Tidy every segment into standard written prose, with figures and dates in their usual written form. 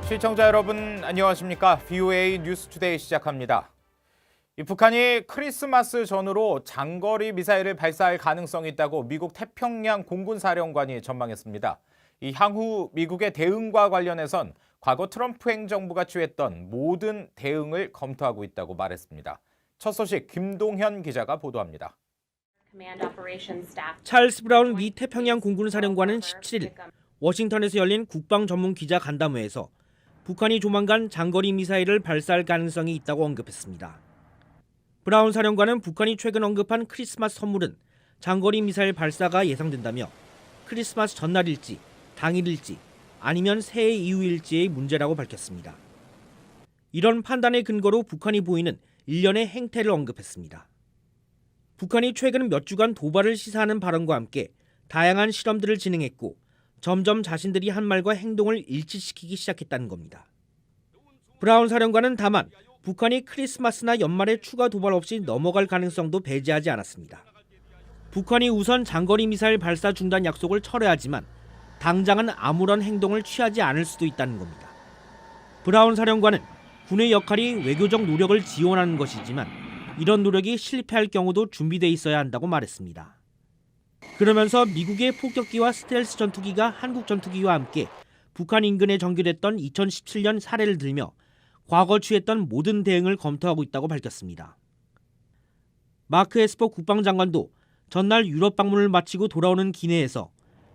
시청자 여러분 안녕하십니까? VOA 뉴스투데이 시작합니다. 북한이 크리스마스 전후로 장거리 미사일을 발사할 가능성이 있다고 미국 태평양 공군사령관이 전망했습니다. 이 향후 미국의 대응과 관련해선 과거 트럼프 행정부가 취했던 모든 대응을 검토하고 있다고 말했습니다. 첫 소식 김동현 기자가 보도합니다. 찰스 브라운 미 태평양 공군사령관은 17일 워싱턴에서 열린 국방 전문 기자 간담회에서 북한이 조만간 장거리 미사일을 발사할 가능성이 있다고 언급했습니다. 브라운 사령관은 북한이 최근 언급한 크리스마스 선물은 장거리 미사일 발사가 예상된다며 크리스마스 전날일지, 당일일지, 아니면 새해 이후일지의 문제라고 밝혔습니다. 이런 판단의 근거로 북한이 보이는 일련의 행태를 언급했습니다. 북한이 최근 몇 주간 도발을 시사하는 발언과 함께 다양한 실험들을 진행했고 점점 자신들이 한 말과 행동을 일치시키기 시작했다는 겁니다. 브라운 사령관은 다만 북한이 크리스마스나 연말에 추가 도발 없이 넘어갈 가능성도 배제하지 않았습니다. 북한이 우선 장거리 미사일 발사 중단 약속을 철회하지만 당장은 아무런 행동을 취하지 않을 수도 있다는 겁니다. 브라운 사령관은 군의 역할이 외교적 노력을 지원하는 것이지만 이런 노력이 실패할 경우도 준비돼 있어야 한다고 말했습니다. 그러면서 미국의 폭격기와 스텔스 전투기가 한국 전투기와 함께 북한 인근에 정규됐던 2017년 사례를 들며 과거 취했던 모든 대응을 검토하고 있다고 밝혔습니다. 마크 에스퍼 국방장관도 전날 유럽 방문을 마치고 돌아오는 기내에서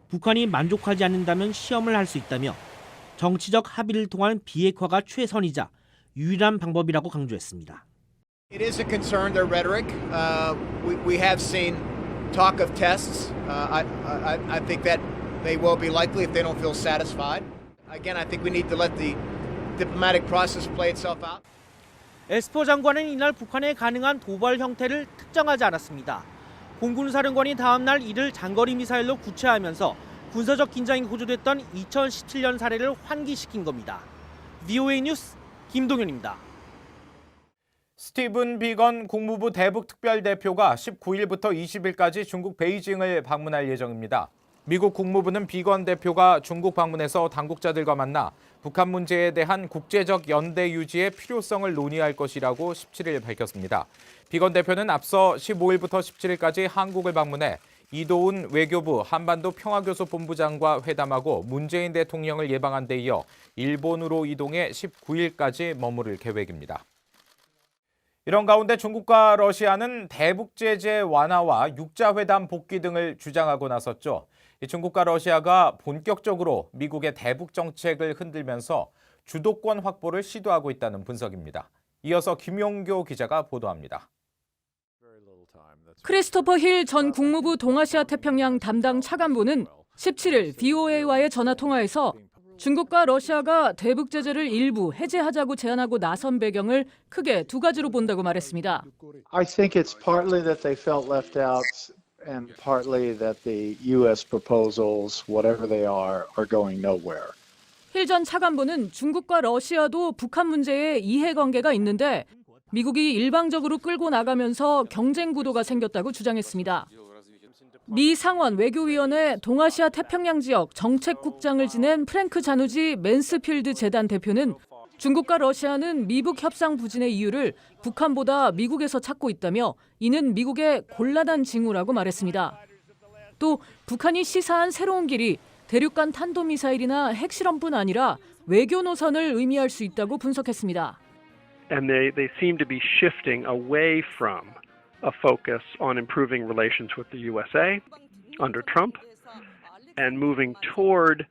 북한이 만족하지 않는다면 시험을 할 수 있다며 정치적 합의를 통한 비핵화가 최선이자 유일한 방법이라고 강조했습니다. It is a concern, their rhetoric. We have seen talk of tests. I think that they will be likely if they don't feel satisfied. Again, I think we need to let the diplomatic process play itself out. 에스퍼 장관은 이날 북한의 가능한 도발 형태를 특정하지 않았습니다. 공군사령관이 다음 날 이를 장거리 미사일로 구체하면서 군사적 긴장이 고조됐던 2017년 사례를 환기시킨 겁니다. VOA 뉴스 김동현입니다. 스티븐 비건 국무부 대북특별대표가 19일부터 20일까지 중국 베이징을 방문할 예정입니다. 미국 국무부는 비건 대표가 중국 방문해서 당국자들과 만나 북한 문제에 대한 국제적 연대 유지의 필요성을 논의할 것이라고 17일 밝혔습니다. 비건 대표는 앞서 15일부터 17일까지 한국을 방문해 이도훈 외교부 한반도 평화교섭본부장과 회담하고 문재인 대통령을 예방한 데 이어 일본으로 이동해 19일까지 머무를 계획입니다. 이런 가운데 중국과 러시아는 대북 제재 완화와 육자회담 복귀 등을 주장하고 나섰죠. 중국과 러시아가 본격적으로 미국의 대북 정책을 흔들면서 주도권 확보를 시도하고 있다는 분석입니다. 이어서 김용교 기자가 보도합니다. 크리스토퍼 힐 전 국무부 동아시아 태평양 담당 차관보는 17일 VOA와의 전화통화에서 중국과 러시아가 대북 제재를 일부 해제하자고 제안하고 나선 배경을 크게 두 가지로 본다고 말했습니다. I think it's partly that they felt left out and partly that the US proposals, whatever they are going nowhere. 힐 전 차관보는 중국과 러시아도 북한 문제에 이해관계가 있는데 미국이 일방적으로 끌고 나가면서 경쟁 구도가 생겼다고 주장했습니다. 미 상원 외교위원회 동아시아 태평양 지역 정책국장을 지낸 프랭크 자누지 맨스필드 재단 대표는 중국과 러시아는 미북 협상 부진의 이유를 북한보다 미국에서 찾고 있다며 이는 미국의 곤란한 징후라고 말했습니다. 또 북한이 시사한 새로운 길이 대륙간 탄도미사일이나 핵실험뿐 아니라 외교 노선을 의미할 수 있다고 분석했습니다. And they seem to be shifting away from a focus on improving relations with the USA under Trump and moving toward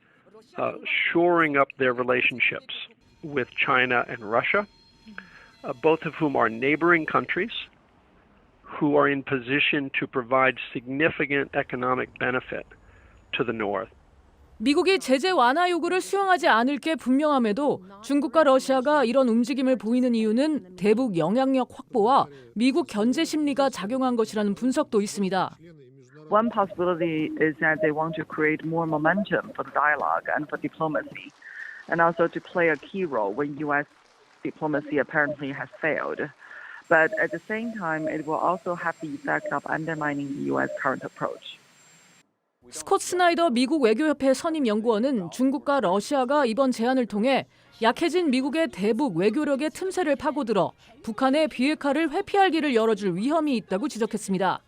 shoring up their relationships with China and Russia, both of whom are neighboring countries who are in position to provide significant economic benefit to the North. 미국이 제재 완화 요구를 수용하지 않을 게 분명함에도 중국과 러시아가 이런 움직임을 보이는 이유는 대북 영향력 확보와 미국 견제 심리가 작용한 것이라는 분석도 있습니다. One possibility is that they want to create more momentum for the dialogue and for diplomacy, and also to play a key role when U.S. diplomacy apparently has failed. But at the same time, it will also have the effect of undermining the U.S. current approach. 스콧 스나이더 미국 외교협회 선임 연구원은 중국과 러시아가 이번 제안을 통해 약해진 미국의 대북 외교력의 틈새를 파고들어 북한의 비핵화를 회피할 길을 열어줄 위험이 있다고 지적했습니다.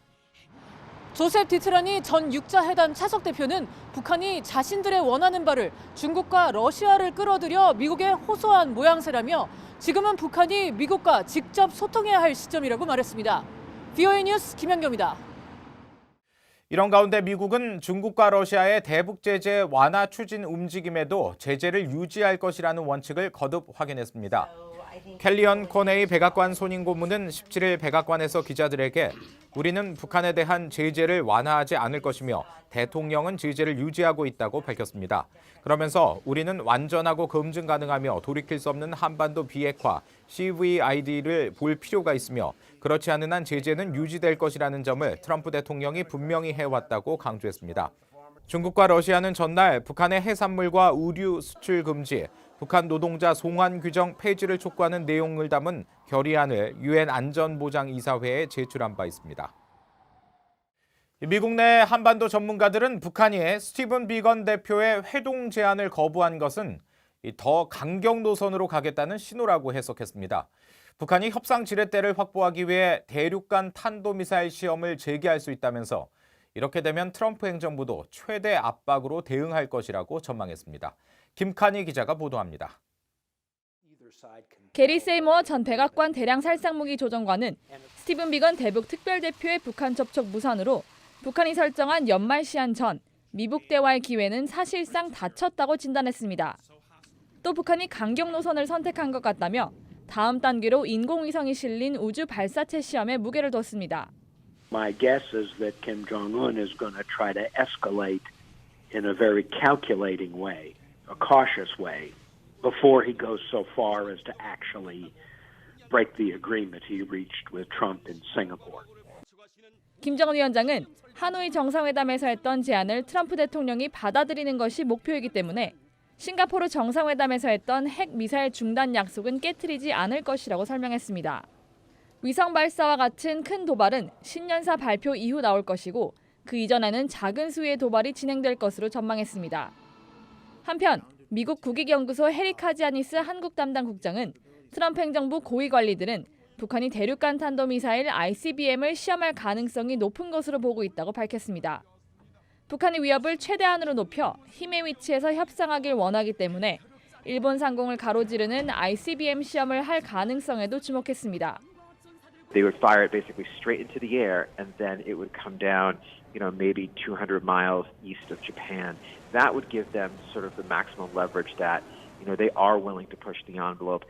조셉 디트라니 전 육자회담 차석 대표는 북한이 자신들의 원하는 바를 중국과 러시아를 끌어들여 미국에 호소한 모양새라며 지금은 북한이 미국과 직접 소통해야 할 시점이라고 말했습니다. VOA 뉴스 김현경입니다. 이런 가운데 미국은 중국과 러시아의 대북 제재 완화 추진 움직임에도 제재를 유지할 것이라는 원칙을 거듭 확인했습니다. 켈리언 코네이 백악관 손임 고문은 17일 백악관에서 기자들에게 우리는 북한에 대한 제재를 완화하지 않을 것이며 대통령은 제재를 유지하고 있다고 밝혔습니다. 그러면서 우리는 완전하고 검증 가능하며 돌이킬 수 없는 한반도 비핵화 CVID를 볼 필요가 있으며 그렇지 않은 한 제재는 유지될 것이라는 점을 트럼프 대통령이 분명히 해왔다고 강조했습니다. 중국과 러시아는 전날 북한의 해산물과 의류 수출 금지, 북한 노동자 송환 규정 폐지를 촉구하는 내용을 담은 결의안을 유엔 안전보장이사회에 제출한 바 있습니다. 미국 내 한반도 전문가들은 북한이 스티븐 비건 대표의 회동 제안을 거부한 것은 더 강경 노선으로 가겠다는 신호라고 해석했습니다. 북한이 협상 지렛대를 확보하기 위해 대륙간 탄도미사일 시험을 재개할 수 있다면서 이렇게 되면 트럼프 행정부도 최대 압박으로 대응할 것이라고 전망했습니다. 김칸희 기자가 보도합니다. 게리 세이머 전 백악관 대량 살상무기 조정관은 스티븐 비건 대북 특별대표의 북한 접촉 무산으로 북한이 설정한 연말 시한 전 미북 대화의 기회는 사실상 닫혔다고 진단했습니다. 또 북한이 강경 노선을 선택한 것 같다며 다음 단계로 인공위성이 실린 우주 발사체 시험에 무게를 뒀습니다. My guess is that Kim Jong-un is going to try to escalate in a very calculating way, a cautious way, before he goes so far as to actually break the agreement he reached with Trump in Singapore. 김정은 위원장은 하노이 정상회담에서 했던 제안을 트럼프 대통령이 받아들이는 것이 목표이기 때문에 싱가포르 정상회담에서 했던 핵 미사일 중단 약속은 깨트리지 않을 것이라고 설명했습니다. 위성 발사와 같은 큰 도발은 신년사 발표 이후 나올 것이고 그 이전에는 작은 수위의 도발이 진행될 것으로 전망했습니다. 한편 미국 국익연구소 해리 카지아니스 한국 담당 국장은 트럼프 행정부 고위 관리들은 북한이 대륙간 탄도미사일 ICBM을 시험할 가능성이 높은 것으로 보고 있다고 밝혔습니다. 북한이 위협을 최대한으로 높여 힘의 위치에서 협상하길 원하기 때문에 일본 상공을 가로지르는 ICBM 시험을 할 가능성에도 주목했습니다. They would fire it basically straight into the air, and then it would come down, maybe 200 miles east of Japan. That would give them sort of the maximum leverage that, they are willing to push the envelope.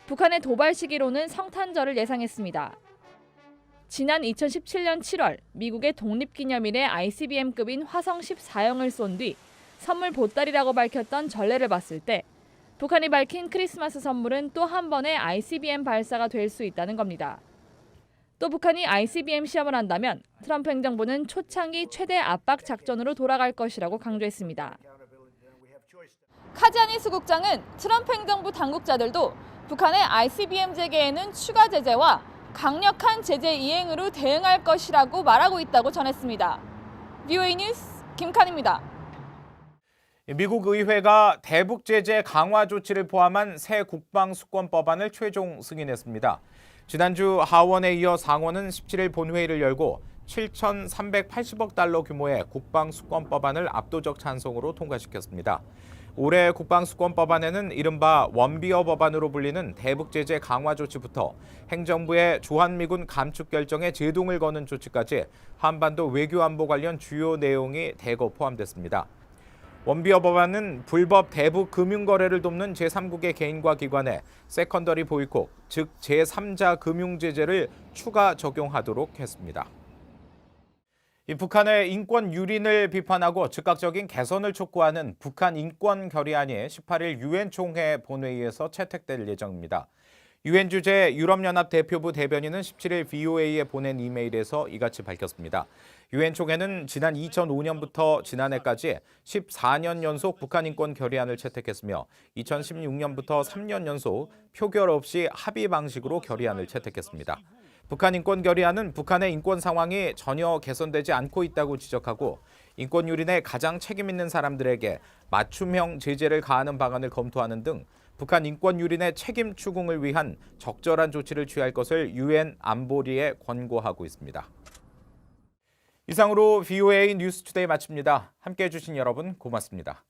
북한의 도발 시기로는 성탄절을 예상했습니다. 지난 2017년 7월 미국의 독립기념일에 ICBM급인 화성 14형을 쏜 뒤 선물 보따리라고 밝혔던 전례를 봤을 때 북한이 밝힌 크리스마스 선물은 또 한 번의 ICBM 발사가 될 수 있다는 겁니다. 또 북한이 ICBM 시험을 한다면 트럼프 행정부는 초창기 최대 압박 작전으로 돌아갈 것이라고 강조했습니다. 카지아니스 국장은 트럼프 행정부 당국자들도 북한의 ICBM 재개에는 추가 제재와 강력한 제재 이행으로 대응할 것이라고 말하고 있다고 전했습니다. VOA 뉴스 김칸입니다. 미국 의회가 대북 제재 강화 조치를 포함한 새 국방 수권 법안을 최종 승인했습니다. 지난주 하원에 이어 상원은 17일 본회의를 열고 7,380억 달러 규모의 국방 수권 법안을 압도적 찬성으로 통과시켰습니다. 올해 국방 수권 법안에는 이른바 원비어 법안으로 불리는 대북 제재 강화 조치부터 행정부의 주한미군 감축 결정에 제동을 거는 조치까지 한반도 외교 안보 관련 주요 내용이 대거 포함됐습니다. 원비어 법안은 불법 대북 금융거래를 돕는 제3국의 개인과 기관에 세컨더리 보이콧, 즉 제3자 금융제재를 추가 적용하도록 했습니다. 북한의 인권 유린을 비판하고 즉각적인 개선을 촉구하는 북한 인권 결의안이 18일 유엔 총회 본회의에서 채택될 예정입니다. 유엔 주재 유럽연합 대표부 대변인은 17일 VOA에 보낸 이메일에서 이같이 밝혔습니다. 유엔 총회는 지난 2005년부터 지난해까지 14년 연속 북한 인권 결의안을 채택했으며 2016년부터 3년 연속 표결 없이 합의 방식으로 결의안을 채택했습니다. 북한 인권결의안은 북한의 인권 상황이 전혀 개선되지 않고 있다고 지적하고 인권 유린에 가장 책임 있는 사람들에게 맞춤형 제재를 가하는 방안을 검토하는 등 북한 인권 유린의 책임 추궁을 위한 적절한 조치를 취할 것을 유엔 안보리에 권고하고 있습니다. 이상으로 VOA 뉴스투데이 마칩니다. 함께해 주신 여러분 고맙습니다.